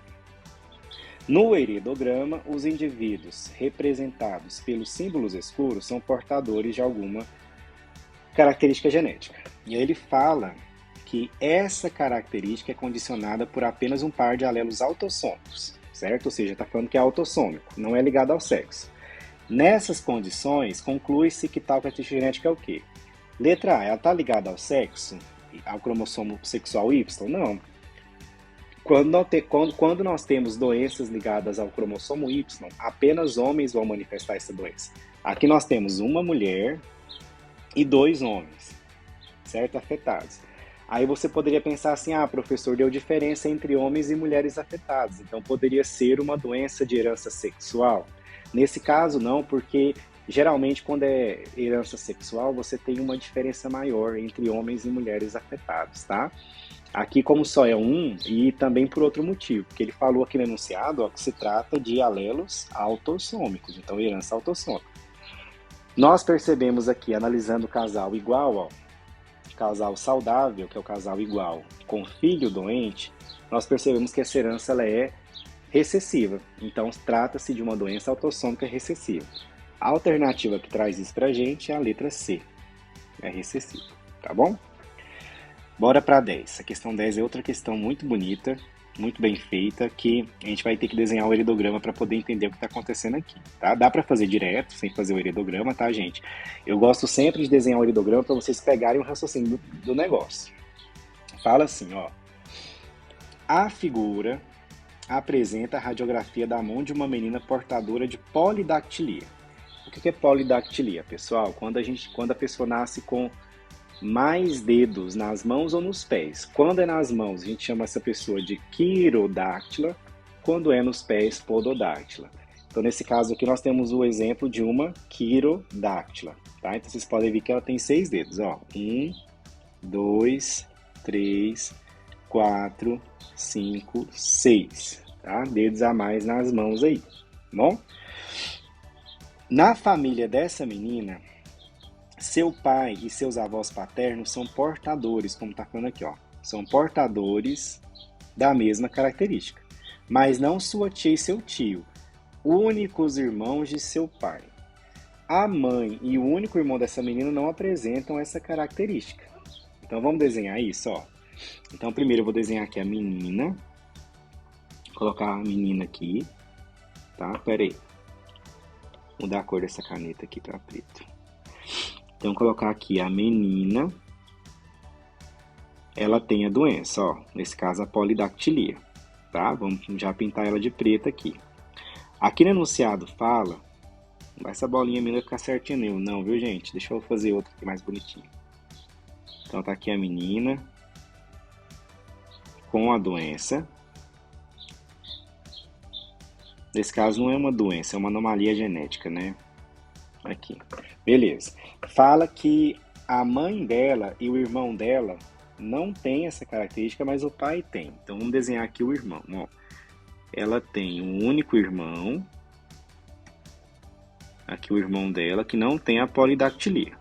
No heredograma, os indivíduos representados pelos símbolos escuros são portadores de alguma característica genética. E aí ele fala que essa característica é condicionada por apenas um par de alelos autossômicos, certo? Ou seja, está falando que é autossômico, não é ligado ao sexo. Nessas condições, conclui-se que tal característica genética é o quê? Letra A, ela está ligada ao sexo, ao cromossomo sexual Y? Não. Quando nós temos doenças ligadas ao cromossomo Y, apenas homens vão manifestar essa doença. Aqui nós temos uma mulher e 2 homens, certo? Afetados. Aí você poderia pensar assim, professor, deu diferença entre homens e mulheres afetados, então poderia ser uma doença de herança sexual? Nesse caso, não, porque geralmente quando é herança sexual, você tem uma diferença maior entre homens e mulheres afetados, tá? Aqui, como só é um, e também por outro motivo, porque ele falou aqui no enunciado que se trata de alelos autossômicos, então herança autossômica. Nós percebemos aqui, analisando o casal igual, casal saudável, que é o casal igual, com filho doente, nós percebemos que essa herança ela é recessiva, então trata-se de uma doença autossômica recessiva. A alternativa que traz isso pra gente é a letra C, é recessiva, tá bom? Bora para 10. A questão 10 é outra questão muito bonita, muito bem feita, que a gente vai ter que desenhar o heredograma para poder entender o que está acontecendo aqui, tá? Dá para fazer direto, sem fazer o heredograma, tá, gente? Eu gosto sempre de desenhar o heredograma para vocês pegarem o raciocínio do negócio. Fala assim, ó. A figura apresenta a radiografia da mão de uma menina portadora de polidactilia. O que é polidactilia, pessoal? Quando a pessoa nasce com mais dedos nas mãos ou nos pés. Quando é nas mãos, a gente chama essa pessoa de quirodáctila. Quando é nos pés, pododáctila. Então, nesse caso aqui, nós temos o exemplo de uma quirodáctila, tá? Então, vocês podem ver que ela tem 6 dedos, ó. 1, 2, 3, 4, 5, 6, tá? Dedos a mais nas mãos aí, tá bom? Na família dessa menina, seu pai e seus avós paternos são portadores, como está falando aqui, ó. São portadores da mesma característica, mas não sua tia e seu tio, únicos irmãos de seu pai. A mãe e o único irmão dessa menina não apresentam essa característica. Então vamos desenhar isso, ó. Então primeiro eu vou desenhar aqui a menina. Vou colocar a menina aqui, tá? Pera aí. Vou mudar a cor dessa caneta aqui para preto. Então, colocar aqui a menina, ela tem a doença, ó, nesse caso a polidactilia, tá? Vamos já pintar ela de preta aqui. Aqui no enunciado fala, essa bolinha minha vai ficar certinha não, viu, gente? Deixa eu fazer outra aqui mais bonitinha. Então, tá aqui a menina com a doença. Nesse caso não é uma doença, é uma anomalia genética, né? Aqui, beleza. Fala que a mãe dela e o irmão dela não tem essa característica, mas o pai tem. Então vamos desenhar aqui o irmão, ó. Ela tem um único irmão, aqui o irmão dela, que não tem a polidactilia.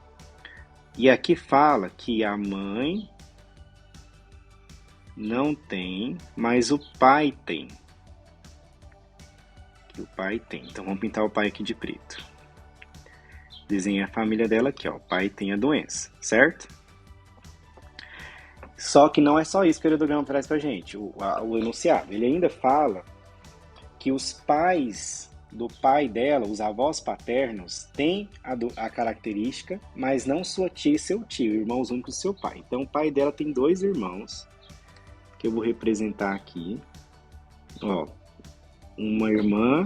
E aqui fala que a mãe não tem, mas o pai tem. Que o pai tem. Então vamos pintar o pai aqui de preto. Desenha a família dela aqui, ó. O pai tem a doença, certo? Só que não é só isso que o heredograma traz pra gente, o enunciado. Ele ainda fala que os pais do pai dela, os avós paternos, têm a característica, mas não sua tia e seu tio, irmãos únicos do seu pai. Então o pai dela tem 2 irmãos, que eu vou representar aqui. Ó, uma irmã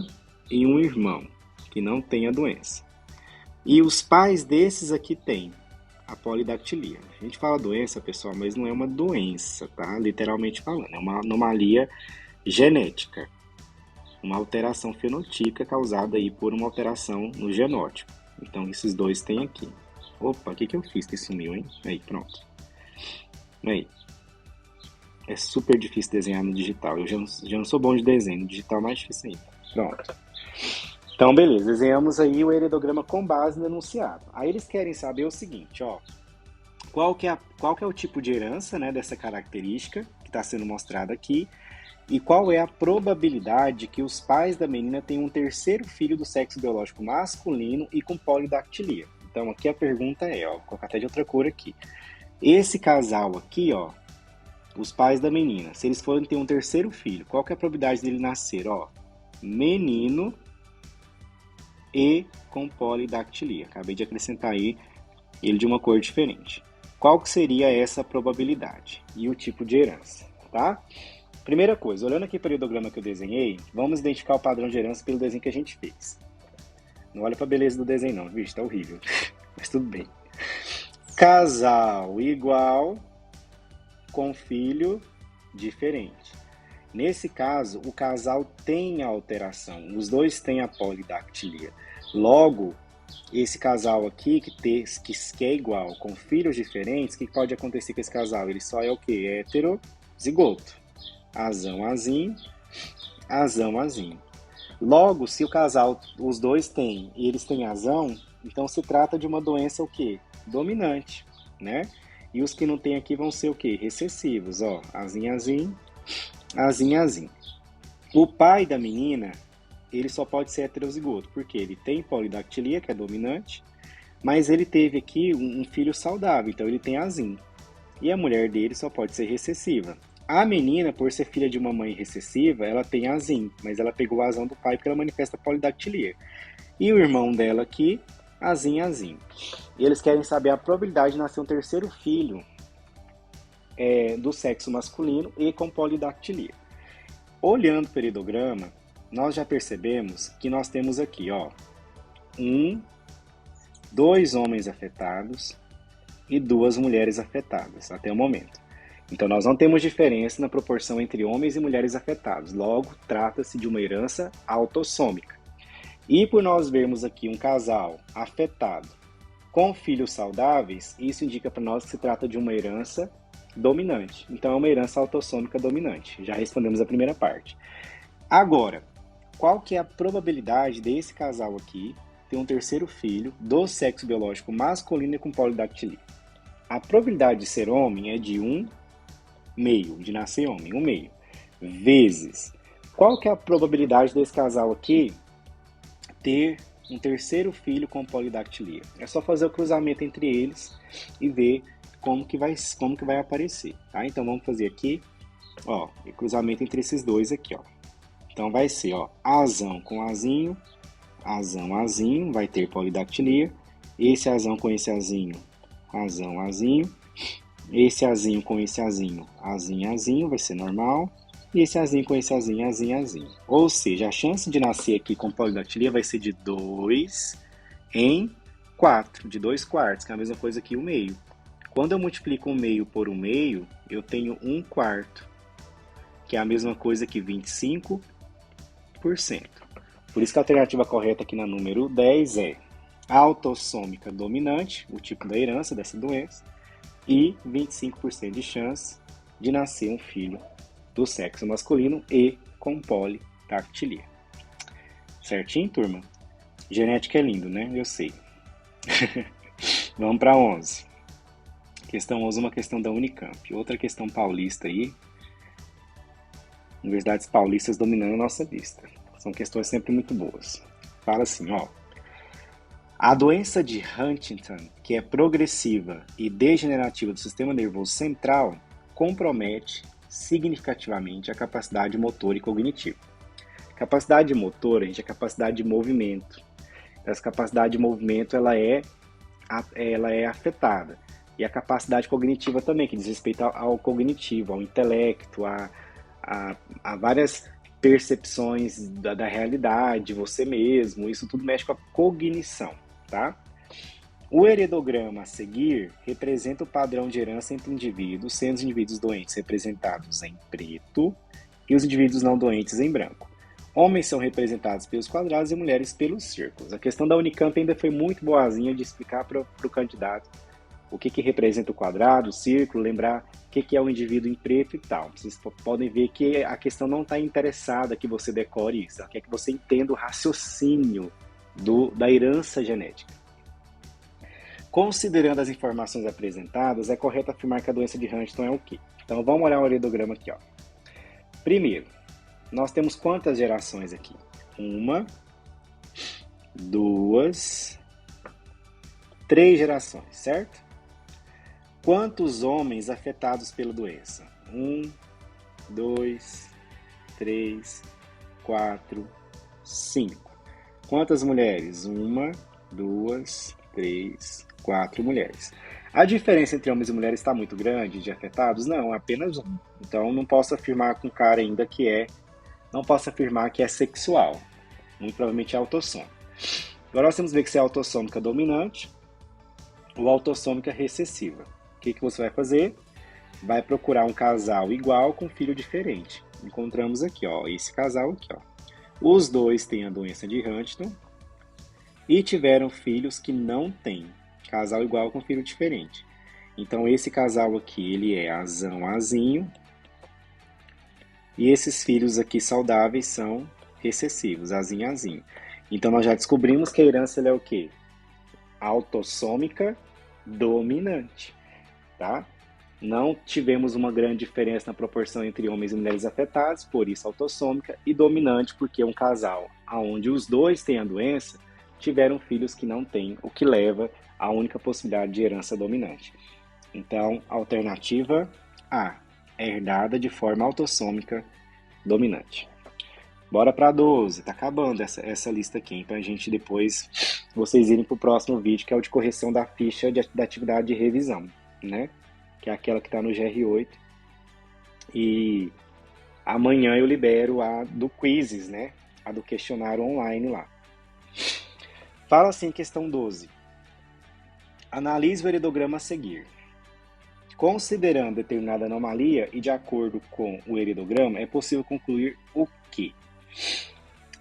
e um irmão, que não tem a doença. E os pais desses aqui têm a polidactilia. A gente fala doença, pessoal, mas não é uma doença, tá? Literalmente falando. É uma anomalia genética. Uma alteração fenotípica causada aí por uma alteração no genótipo. Então, esses 2 têm aqui. Opa, o que eu fiz que sumiu, hein? Aí, pronto. Aí. É super difícil desenhar no digital. Eu já não sou bom de desenho. No digital é mais difícil ainda. Pronto. Então, beleza, desenhamos aí o heredograma com base no enunciado. Aí eles querem saber o seguinte, ó, qual que é o tipo de herança, né, dessa característica que está sendo mostrada aqui, e qual é a probabilidade que os pais da menina tenham um terceiro filho do sexo biológico masculino e com polidactilia. Então, aqui a pergunta é, ó, vou colocar até de outra cor aqui. Esse casal aqui, ó, os pais da menina, se eles forem ter um terceiro filho, qual que é a probabilidade dele nascer, ó, menino e com polidactilia? Acabei de acrescentar aí ele de uma cor diferente. Qual que seria essa probabilidade e o tipo de herança, tá? Primeira coisa, olhando aqui para o ideograma que eu desenhei, vamos identificar o padrão de herança pelo desenho que a gente fez. Não olha para a beleza do desenho não, vixe, tá horrível, mas tudo bem. Casal igual com filho diferente. Nesse caso, o casal tem a alteração, os dois têm a polidactilia. Logo, esse casal aqui, que é igual, com filhos diferentes, o que pode acontecer com esse casal? Ele só é o quê? Heterozigoto. Azão, azinho, azão, azinho. Logo, se o casal, os dois têm, e eles têm azão, então se trata de uma doença o quê? Dominante, né? E os que não tem aqui vão ser o quê? Recessivos, ó. Azinho, azinho, azinho, azinho. O pai da menina, ele só pode ser heterozigoto, porque ele tem polidactilia, que é dominante, mas ele teve aqui um filho saudável, então ele tem azim. E a mulher dele só pode ser recessiva. A menina, por ser filha de uma mãe recessiva, ela tem azim, mas ela pegou o azão do pai porque ela manifesta polidactilia. E o irmão dela aqui, azim, azim. E eles querem saber a probabilidade de nascer um terceiro filho do sexo masculino e com polidactilia. Olhando para o heredograma, nós já percebemos que nós temos aqui, ó, 2 homens afetados e 2 mulheres afetadas, até o momento. Então, nós não temos diferença na proporção entre homens e mulheres afetados. Logo, trata-se de uma herança autossômica. E por nós vermos aqui um casal afetado com filhos saudáveis, isso indica para nós que se trata de uma herança dominante. Então, é uma herança autossômica dominante. Já respondemos a primeira parte. Agora, qual que é a probabilidade desse casal aqui ter um terceiro filho do sexo biológico masculino e com polidactilia? A probabilidade de ser homem é de 1/2, de nascer homem, 1/2, vezes. Qual que é a probabilidade desse casal aqui ter um terceiro filho com polidactilia? É só fazer o cruzamento entre eles e ver como que vai aparecer, tá? Então vamos fazer aqui, ó, o cruzamento entre esses dois aqui, ó. Então vai ser, ó, azão com azinho, azão, azinho, vai ter polidactilia. Esse azão com esse azinho, azão, azinho. Esse azinho com esse azinho, azinho, azinho, vai ser normal. E esse azinho com esse azinho, azinho, azinho. Ou seja, a chance de nascer aqui com polidactilia vai ser de 2 em 4, de 2/4, que é a mesma coisa que 1/2. Quando eu multiplico 1/2 por 1/2, eu tenho 1/4, que é a mesma coisa que 25%. Por isso que a alternativa correta aqui na número 10 é autossômica dominante, o tipo da herança dessa doença, e 25% de chance de nascer um filho do sexo masculino e com polidactilia. Certinho, turma? Genética é lindo, né? Eu sei. Vamos para 11. Questão 11 é uma questão da Unicamp. Outra questão paulista aí. Universidades paulistas dominando a nossa lista. São questões sempre muito boas. Fala assim, ó. A doença de Huntington, que é progressiva e degenerativa do sistema nervoso central, compromete significativamente a capacidade motora e cognitiva. Capacidade motora, gente, é capacidade de movimento. Essa capacidade de movimento ela é afetada. E a capacidade cognitiva também, que diz respeito ao cognitivo, ao intelecto, a várias percepções da realidade, você mesmo, isso tudo mexe com a cognição, tá? O heredograma a seguir representa o padrão de herança entre indivíduos, sendo os indivíduos doentes representados em preto e os indivíduos não doentes em branco. Homens são representados pelos quadrados e mulheres pelos círculos. A questão da Unicamp ainda foi muito boazinha de explicar para o candidato o que representa o quadrado, o círculo, lembrar o que é o indivíduo em preto e tal. Vocês podem ver que a questão não está interessada que você decore isso, ela quer que você entenda o raciocínio da herança genética. Considerando as informações apresentadas, é correto afirmar que a doença de Huntington é o quê? Então vamos olhar o heredograma aqui, ó. Primeiro, nós temos quantas gerações aqui? 1, 2, 3 gerações, certo? Quantos homens afetados pela doença? 1, 2, 3, 4, 5. Quantas mulheres? 1, 2, 3, 4 mulheres. A diferença entre homens e mulheres está muito grande de afetados? Não, apenas um. Então não posso afirmar com cara ainda não posso afirmar que é sexual. Muito provavelmente é autossômico. Agora nós temos que ver que se é autossômica dominante ou autossômica recessiva. O que você vai fazer? Vai procurar um casal igual com filho diferente. Encontramos aqui, ó, esse casal aqui, ó. Os dois têm a doença de Huntington e tiveram filhos que não têm. Casal igual com filho diferente. Então esse casal aqui, ele é azão, azinho. E esses filhos aqui saudáveis são recessivos, azinho, azinho. Então nós já descobrimos que a herança é o quê? Autossômica dominante, tá? Não tivemos uma grande diferença na proporção entre homens e mulheres afetados, por isso autossômica, e dominante, porque é um casal onde os dois têm a doença, tiveram filhos que não têm, o que leva à única possibilidade de herança dominante. Então, alternativa A, herdada de forma autossômica dominante. Bora para 12, tá acabando essa lista aqui, hein, pra gente depois, vocês irem pro próximo vídeo, que é o de correção da ficha da atividade de revisão, né? Que é aquela que tá no GR8. E amanhã eu libero a do quizzes, né? A do questionário online lá. Fala assim, questão 12. Analise o heredograma a seguir. Considerando determinada anomalia e de acordo com o heredograma, é possível concluir o quê?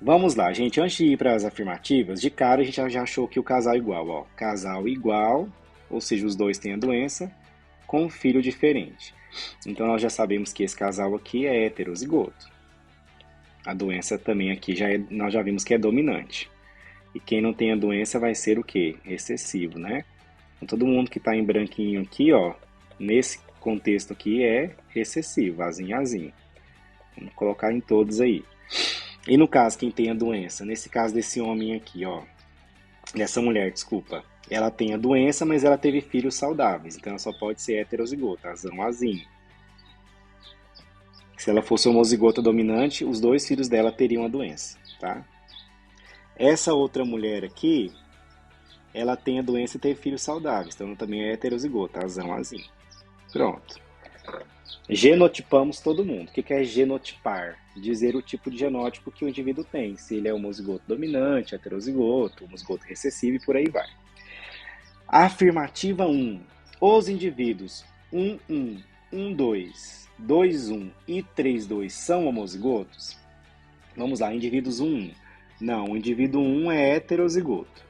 Vamos lá, gente. Antes de ir para as afirmativas, de cara a gente já achou que o casal é igual, ó. Casal igual, ou seja, os dois têm a doença, com um filho diferente. Então nós já sabemos que esse casal aqui é heterozigoto. A doença também aqui nós já vimos que é dominante. E quem não tem a doença vai ser o quê? Recessivo, né? Então todo mundo que está em branquinho aqui, ó, nesse contexto aqui é recessivo, azinho, azinho. Vamos colocar em todos aí. E no caso, quem tem a doença? Nesse caso desse homem aqui, ó, dessa mulher, desculpa, ela tem a doença, mas ela teve filhos saudáveis, então ela só pode ser heterozigota, azão, azinho. Se ela fosse homozigota dominante, os dois filhos dela teriam a doença, tá? Essa outra mulher aqui, ela tem a doença e teve filhos saudáveis, então ela também é heterozigota, azão, azinho. Pronto. Genotipamos todo mundo. O que é genotipar? Dizer o tipo de genótipo que o indivíduo tem. Se ele é homozigoto dominante, heterozigoto, homozigoto recessivo e por aí vai. Afirmativa 1. Os indivíduos 1, 2, 2, 1 e 3, 2 são homozigotos? Vamos lá, indivíduos 1. Não, o indivíduo 1 é heterozigoto.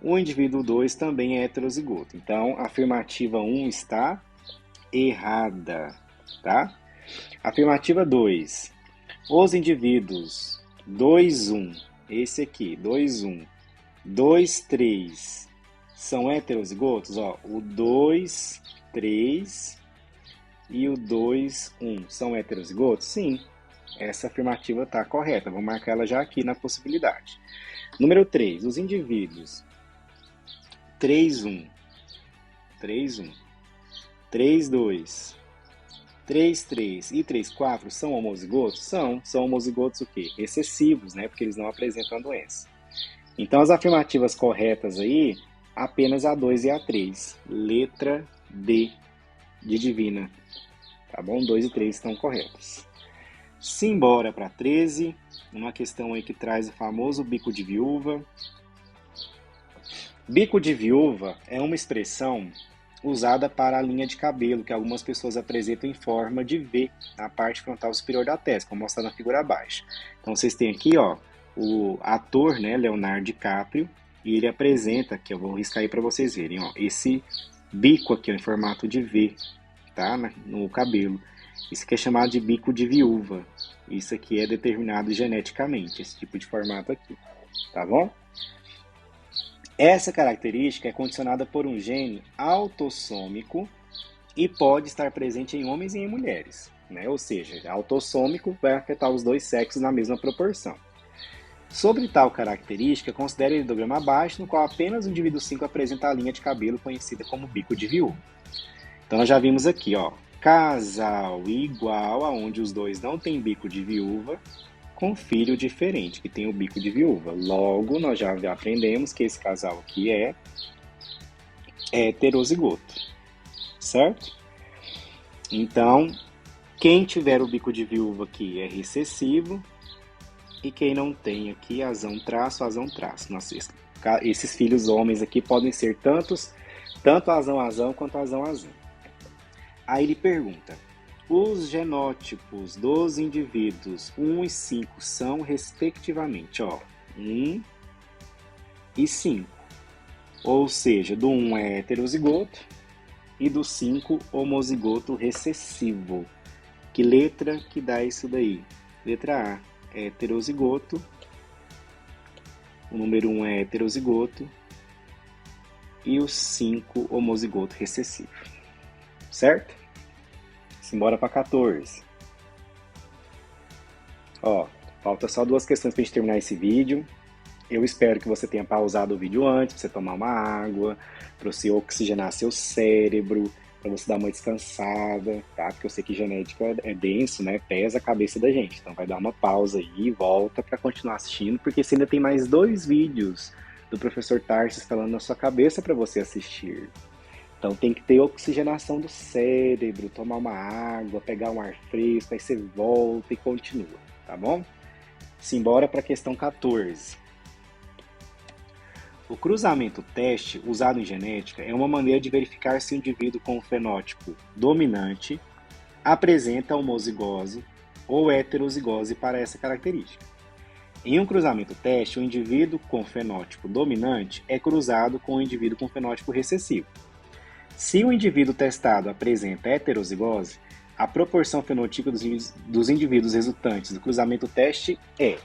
O indivíduo 2 também é heterozigoto. Então, a afirmativa 1 está errada, tá? Afirmativa 2. Os indivíduos 2, 1, esse aqui, 2, 1, 2, 3, são heterozigotos? Ó, o 2, 3 e o 2, 1 são heterozigotos? Sim, essa afirmativa está correta. Vou marcar ela já aqui na possibilidade. Número 3. Os indivíduos 3, 1, 3, 1, 3, 2, 3, 3 e 3, 4 são homozigotos? São homozigotos o quê? Recessivos, né? Porque eles não apresentam a doença. Então, as afirmativas corretas aí, apenas a 2 e a 3. Letra D de divina. Tá bom? 2 e 3 estão corretas. Simbora para 13. Uma questão aí que traz o famoso bico de viúva. Bico de viúva é uma expressão usada para a linha de cabelo, que algumas pessoas apresentam em forma de V na parte frontal superior da testa, como mostrado na figura abaixo. Então vocês têm aqui, ó, o ator, né, Leonardo DiCaprio, e ele apresenta, que eu vou riscar aí para vocês verem, ó, esse bico aqui, ó, em formato de V, tá? No cabelo. Isso aqui é chamado de bico de viúva. Isso aqui é determinado geneticamente, esse tipo de formato aqui, tá bom? Essa característica é condicionada por um gene autossômico e pode estar presente em homens e em mulheres, né? Ou seja, autossômico vai afetar os dois sexos na mesma proporção. Sobre tal característica, considere o ideograma abaixo, no qual apenas o indivíduo 5 apresenta a linha de cabelo conhecida como bico de viúva. Então, nós já vimos aqui, ó, casal igual, aonde os dois não têm bico de viúva, com filho diferente, que tem o bico de viúva. Logo, nós já aprendemos que esse casal aqui é heterozigoto, certo? Então, quem tiver o bico de viúva aqui é recessivo, e quem não tem aqui, azão-traço. Nossa, esses filhos homens aqui podem ser tanto azão-azão quanto azão-azão. Aí ele pergunta, os genótipos dos indivíduos 1 e 5 são, respectivamente, ó, 1 e 5. Ou seja, do 1 é heterozigoto e do 5 homozigoto recessivo. Que letra que dá isso daí? Letra A. Heterozigoto, o número 1 é heterozigoto e o 5 homozigoto recessivo, certo? Simbora para 14. Ó, falta só 2 questões para a gente terminar esse vídeo. Eu espero que você tenha pausado o vídeo antes, para você tomar uma água, para você oxigenar seu cérebro, para você dar uma descansada, tá? Porque eu sei que genética é denso, né? Pesa a cabeça da gente. Então vai dar uma pausa aí e volta para continuar assistindo, porque você ainda tem mais 2 vídeos do professor Tarsis falando na sua cabeça para você assistir. Então tem que ter oxigenação do cérebro, tomar uma água, pegar um ar fresco, aí você volta e continua, tá bom? Simbora para a questão 14. O cruzamento teste, usado em genética, é uma maneira de verificar se o indivíduo com o fenótipo dominante apresenta homozigose ou heterozigose para essa característica. Em um cruzamento teste, o indivíduo com fenótipo dominante é cruzado com o indivíduo com fenótipo recessivo. Se o indivíduo testado apresenta heterozigose, a proporção fenotípica dos indivíduos resultantes do cruzamento teste é...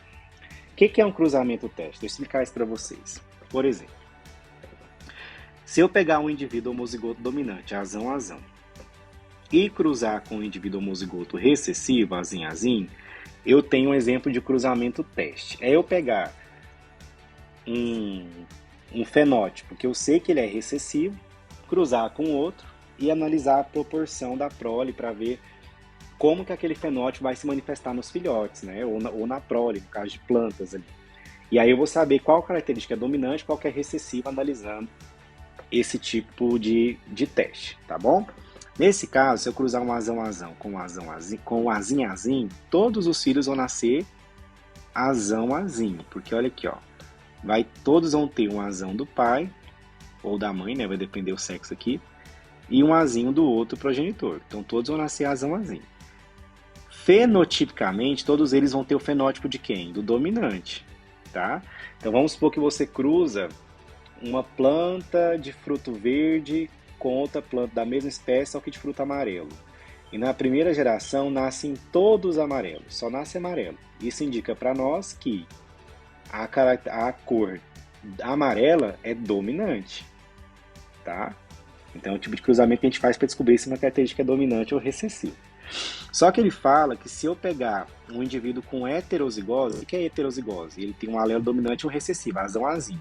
O que é um cruzamento teste? Deixa eu explicar isso para vocês. Por exemplo, se eu pegar um indivíduo homozigoto dominante, azão-azão, e cruzar com um indivíduo homozigoto recessivo, azim-azim, eu tenho um exemplo de cruzamento teste. É eu pegar um fenótipo que eu sei que ele é recessivo, cruzar com outro e analisar a proporção da prole para ver como que aquele fenótipo vai se manifestar nos filhotes, né? Ou na prole, no caso de plantas ali. E aí eu vou saber qual característica é dominante, qual que é recessiva, analisando esse tipo de teste, tá bom? Nesse caso, se eu cruzar um azão-azão com um azim-azim, todos os filhos vão nascer azão-azim, porque olha aqui, ó, todos vão ter um azão do pai, ou da mãe, né, vai depender do sexo aqui, e um azinho do outro progenitor. Então todos vão nascer azão-azim. Fenotipicamente, todos eles vão ter o fenótipo de quem? Do dominante. Tá? Então vamos supor que você cruza uma planta de fruto verde com outra planta da mesma espécie, só que de fruto amarelo. E na primeira geração nascem todos amarelos, só nasce amarelo. Isso indica para nós que a cor amarela é dominante. Tá? Então é o tipo de cruzamento que a gente faz para descobrir se uma característica é dominante ou recessiva. Só que ele fala que se eu pegar um indivíduo com heterozigose, o que é heterozigose? Ele tem um alelo dominante e um recessivo, azão-azim.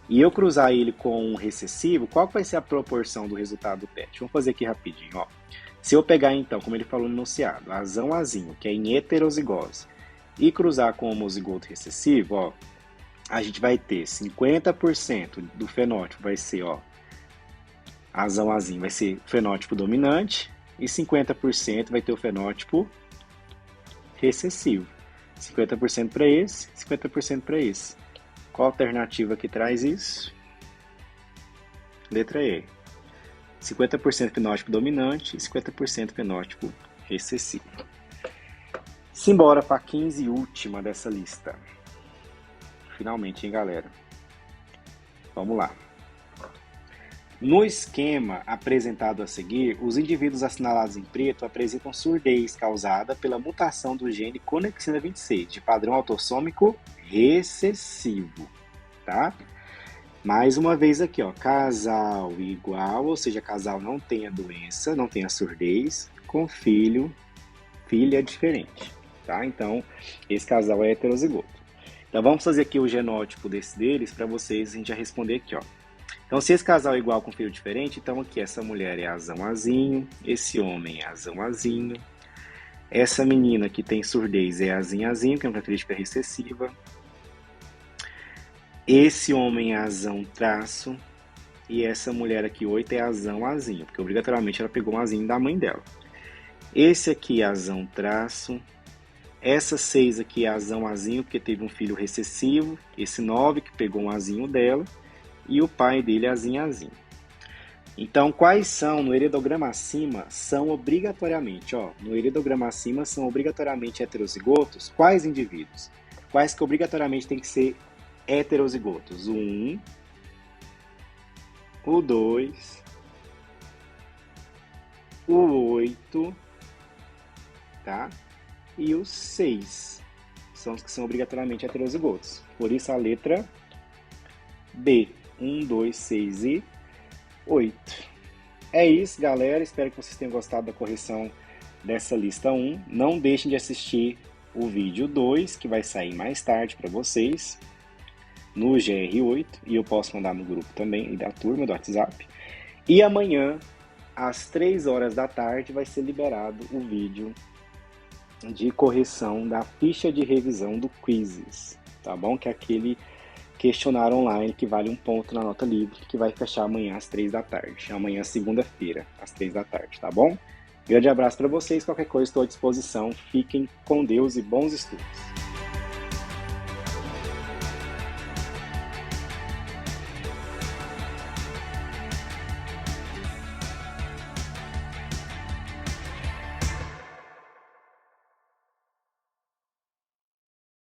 E eu cruzar ele com um recessivo, qual vai ser a proporção do resultado do teste? Vamos fazer aqui rapidinho, ó. Se eu pegar então, como ele falou no enunciado, azão-azinho, que é em heterozigose, e cruzar com homozigoto recessivo, ó, a gente vai ter 50% do fenótipo vai ser, ó, azão-azinho vai ser fenótipo dominante, e 50% vai ter o fenótipo recessivo. 50% para esse, 50% para esse. Qual alternativa que traz isso? Letra E. 50% fenótipo dominante e 50% fenótipo recessivo. Simbora para a 15 e última dessa lista. Finalmente, hein, galera? Vamos lá. No esquema apresentado a seguir, os indivíduos assinalados em preto apresentam surdez causada pela mutação do gene conexina 26, de padrão autossômico recessivo, tá? Mais uma vez aqui, ó, casal igual, ou seja, casal não tem a doença, não tem a surdez, com filho, filha diferente, tá? Então, esse casal é heterozigoto. Então, vamos fazer aqui o genótipo deles para vocês, a gente já responder aqui, ó. Então, se esse casal é igual com filho diferente, então aqui essa mulher é azão azinho, esse homem é azão azinho, essa menina que tem surdez é azinho azinho, que é uma característica recessiva, esse homem é azão traço, e essa mulher aqui 8 é azão azinho, porque obrigatoriamente ela pegou um azinho da mãe dela. Esse aqui é azão traço, essa 6 aqui é azão azinho, porque teve um filho recessivo, esse 9 que pegou um azinho dela, e o pai dele é azinho azinho. Então, quais são, no heredograma acima, são obrigatoriamente, ó, no heredograma acima são obrigatoriamente heterozigotos, quais indivíduos? Quais que obrigatoriamente tem que ser heterozigotos? O 1, o 2, o 8, tá? E o 6 são os que são obrigatoriamente heterozigotos. Por isso a letra B, 1, 2, 6 e 8. É isso, galera. Espero que vocês tenham gostado da correção dessa lista 1. Não deixem de assistir o vídeo 2, que vai sair mais tarde para vocês, no GR8, e eu posso mandar no grupo também, da turma do WhatsApp. E amanhã, às 3 horas da tarde, vai ser liberado o vídeo de correção da ficha de revisão do Quizzes, tá bom? Que é aquele questionário online que vale 1 ponto na nota livre, que vai fechar amanhã às 3 da tarde. Amanhã, segunda-feira, às 3 da tarde, tá bom? Grande abraço para vocês. Qualquer coisa, estou à disposição. Fiquem com Deus e bons estudos.